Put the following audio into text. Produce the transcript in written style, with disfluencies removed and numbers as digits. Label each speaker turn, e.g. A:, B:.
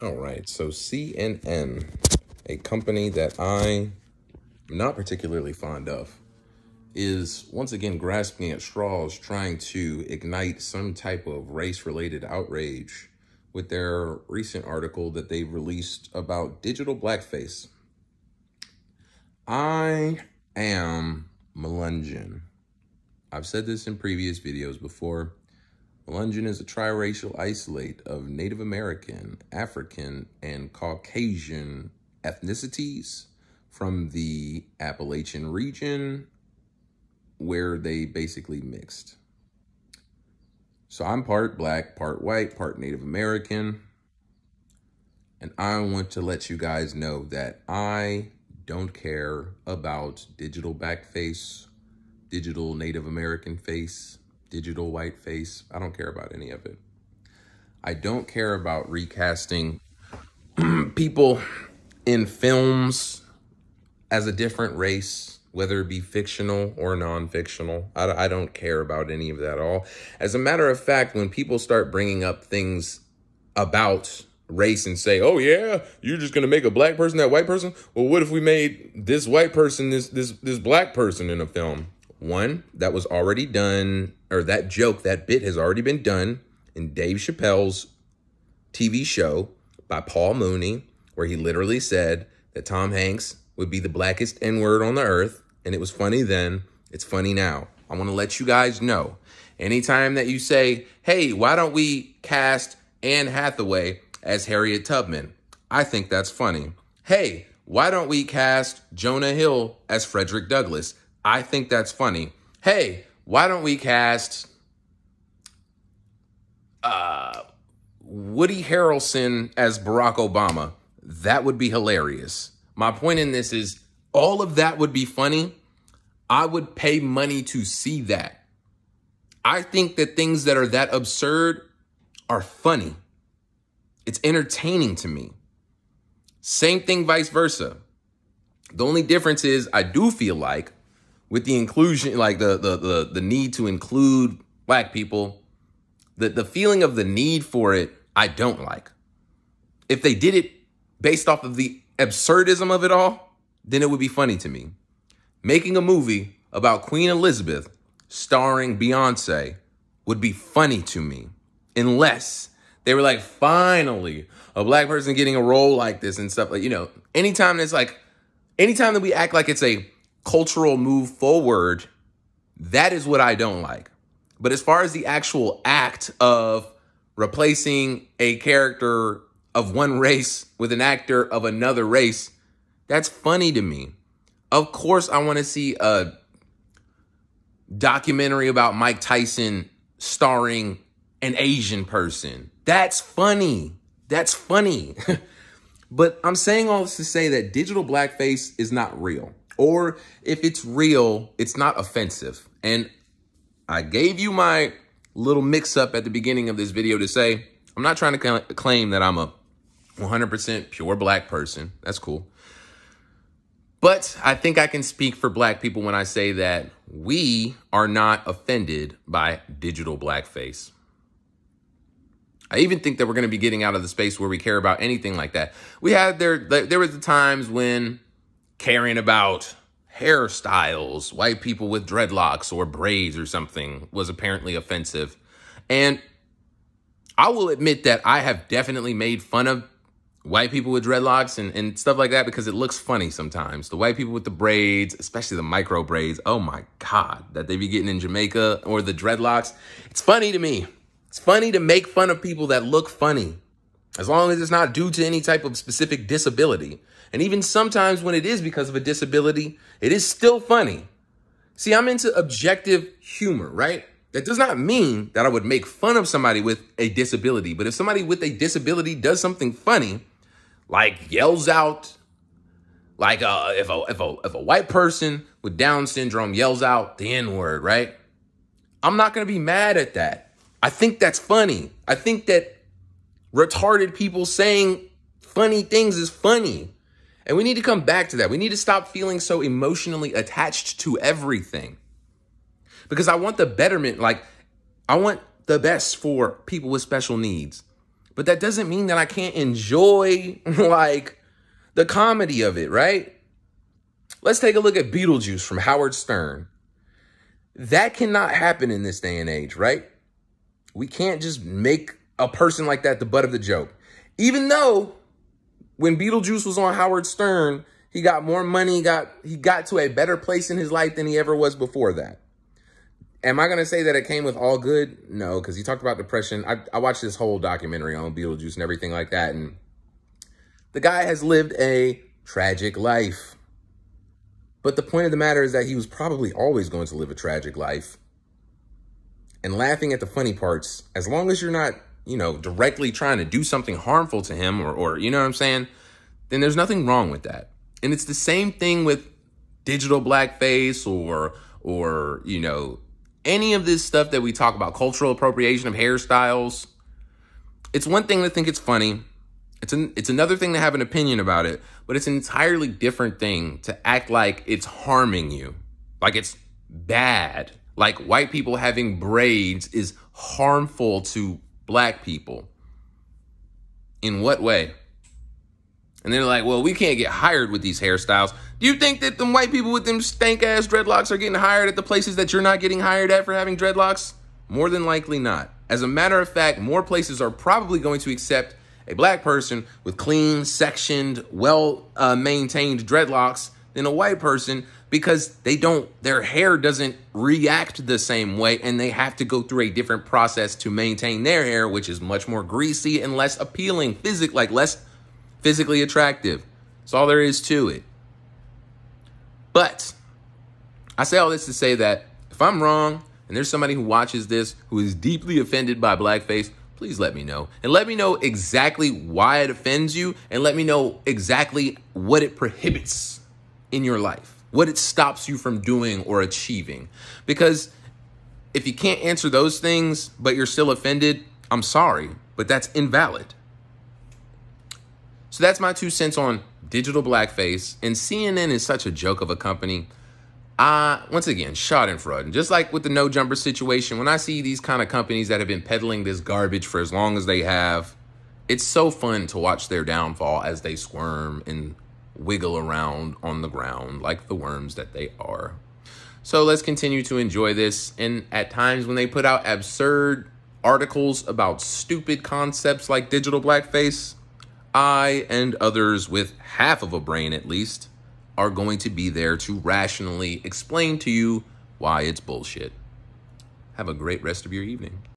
A: All right, so CNN, a company that I'm not particularly fond of, is once again grasping at straws, trying to ignite some type of race-related outrage with their recent article that they released about digital blackface. I am Melungeon. I've said this in previous videos before. Melungeon is a triracial isolate of Native American, African, and Caucasian ethnicities from the Appalachian region where they basically mixed. So I'm part black, part white, part Native American. And I want to let you guys know that I don't care about digital blackface, digital Native American face, digital white face. I don't care about any of it. I don't care about recasting people in films as a different race, whether it be fictional or non-fictional. I don't care about any of that at all. As a matter of fact, when people start bringing up things about race and say, oh yeah, you're just gonna make a black person that white person? Well, what if we made this white person this black person in a film? One, that was already done, or that joke, that bit has already been done in Dave Chappelle's TV show by Paul Mooney, where he literally said that Tom Hanks would be the blackest N-word on the earth. And it was funny then, it's funny now. I want to let you guys know, anytime that you say, hey, why don't we cast Anne Hathaway as Harriet Tubman? I think that's funny. Hey, why don't we cast Jonah Hill as Frederick Douglass? I think that's funny. Hey, why don't we cast Woody Harrelson as Barack Obama? That would be hilarious. My point in this is all of that would be funny. I would pay money to see that. I think that things that are that absurd are funny. It's entertaining to me. Same thing, vice versa. The only difference is I do feel like with the inclusion, like the need to include black people, the feeling of the need for it, I don't like. If they did it based off of the absurdism of it all, then it would be funny to me. Making a movie about Queen Elizabeth starring Beyonce would be funny to me, unless they were like, finally, a black person getting a role like this and stuff. Like, you know, anytime that we act like it's a cultural move forward, that is what I don't like. But as far as the actual act of replacing a character of one race with an actor of another race, that's funny to me. Of course, I want to see a documentary about Mike Tyson starring an Asian person. That's funny. That's funny. But I'm saying all this to say that digital blackface is not real. Or if it's real, it's not offensive. And I gave you my little mix-up at the beginning of this video to say, I'm not trying to claim that I'm a 100% pure black person. That's cool. But I think I can speak for black people when I say that we are not offended by digital blackface. I even think that we're going to be getting out of the space where we care about anything like that. There was the times when caring about hairstyles, white people with dreadlocks or braids or something was apparently offensive. And I will admit that I have definitely made fun of white people with dreadlocks and stuff like that because it looks funny sometimes. The white people with the braids, especially the micro braids, oh my God, that they be getting in Jamaica, or the dreadlocks. It's funny to me. It's funny to make fun of people that look funny, as long as it's not due to any type of specific disability. And even sometimes when it is because of a disability, it is still funny. See, I'm into objective humor, right? That does not mean that I would make fun of somebody with a disability. But if somebody with a disability does something funny, like yells out, like if a white person with Down syndrome yells out the N-word, right? I'm not going to be mad at that. I think that's funny. I think that retarded people saying funny things is funny. And we need to come back to that. We need to stop feeling so emotionally attached to everything. Because I want the betterment, like I want the best for people with special needs. But that doesn't mean that I can't enjoy like the comedy of it, right? Let's take a look at Beetlejuice from Howard Stern. That cannot happen in this day and age, right? We can't just make a person like that the butt of the joke. Even though when Beetlejuice was on Howard Stern, he got more money, he got to a better place in his life than he ever was before that. Am I going to say that it came with all good? No, because he talked about depression. I watched this whole documentary on Beetlejuice and everything like that. And the guy has lived a tragic life. But the point of the matter is that he was probably always going to live a tragic life. And laughing at the funny parts, as long as you're not, directly trying to do something harmful to him or you know what I'm saying, then there's nothing wrong with that. And it's the same thing with digital blackface or any of this stuff that we talk about, cultural appropriation of hairstyles. It's one thing to think it's funny. It's another thing to have an opinion about it, but it's an entirely different thing to act like it's harming you, like it's bad, like white people having braids is harmful to black people. In what way? And they're like, well, we can't get hired with these hairstyles. Do you think that them white people with them stank-ass dreadlocks are getting hired at the places that you're not getting hired at for having dreadlocks? More than likely not. As a matter of fact, more places are probably going to accept a black person with clean, sectioned, well-maintained dreadlocks than a white person because their hair doesn't react the same way and they have to go through a different process to maintain their hair, which is much more greasy and less appealing, less physically attractive. That's all there is to it. But I say all this to say that if I'm wrong and there's somebody who watches this who is deeply offended by blackface, please let me know. And let me know exactly why it offends you and let me know exactly what it prohibits in your life, what it stops you from doing or achieving. Because if you can't answer those things, but you're still offended, I'm sorry, but that's invalid. So that's my 2 cents on digital blackface. And CNN is such a joke of a company. Once again, schadenfreude. And just like with the no jumper situation, when I see these kind of companies that have been peddling this garbage for as long as they have, it's so fun to watch their downfall as they squirm and wiggle around on the ground like the worms that they are. So let's continue to enjoy this. And at times when they put out absurd articles about stupid concepts like digital blackface, I and others with half of a brain at least are going to be there to rationally explain to you why it's bullshit. Have a great rest of your evening.